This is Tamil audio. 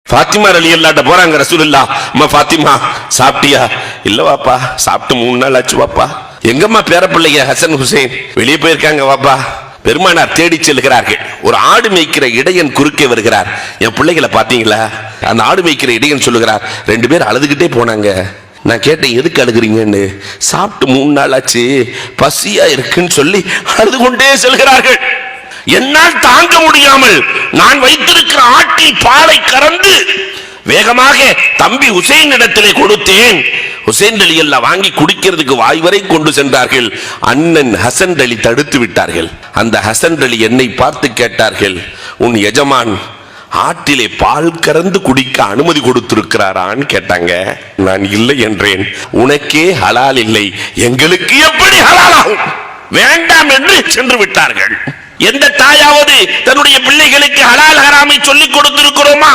ஃபாத்திமா ரலியல்லாஹு போறாங்க ரசூலுல்லாஹ். அம்மா ஃபாத்திமா சாப்பிட்டியா? இல்ல வாப்பா, சாப்பிட்டு 3 நாள் ஆச்சு வாப்பா. எங்கம்மா பேரப்பிள்ளைங்க ஹசன் ஹுசைன்? வெளியே போயிருக்காங்க வாப்பா. பெருமானார் தேடி செல்கிறார்கள். ஒரு ஆடு மேய்க்கிற இடையன் குறுக்கே வருகிறார். என் பிள்ளைகளை பாத்தீங்களா? அந்த ஆடு மேய்க்கிற இடையன் சொல்லுகிறார், 2 பேர் அழுதுகிட்டே போனாங்க. நான் கேட்டேன், எதுக்கு அழுகுறீங்கன்னு. சாப்பிட்டு 3 நாள் ஆச்சு, பசியா இருக்குன்னு சொல்லி அழுது கொண்டே செல்கிறார்கள். என்னால் தாங்க முடியாமல் நான் வைத்திருக்கிற ஆட்டில் பாலை கறந்து வேகமாக தம்பி ஹுசைன் இடத்திலே கொடுத்தேன். ஹுசைன் அலி எல்லாம் வாங்கி குடிக்கிறதுக்கு வாய் வரை கொண்டு சென்றார்கள். அண்ணன் ஹசன் அலி தடுத்து விட்டார்கள். அந்த ஹசன் அலி என்னை பார்த்து கேட்டார்கள், உன் எஜமான் ஆட்டிலே பால் கறந்து குடிக்க அனுமதி கொடுத்திருக்கிறாரான்னு கேட்டாங்க. நான் இல்லை என்றேன். உனக்கே ஹலால் இல்லை, எங்களுக்கு எப்படி ஹலாலாகும்? வேண்டாம் என்று சென்று விட்டார்கள். எந்த தாயாவது தன்னுடைய பிள்ளைகளுக்கு ஹலால் ஹராமை சொல்லிக் கொடுத்திருக்கிறோமா?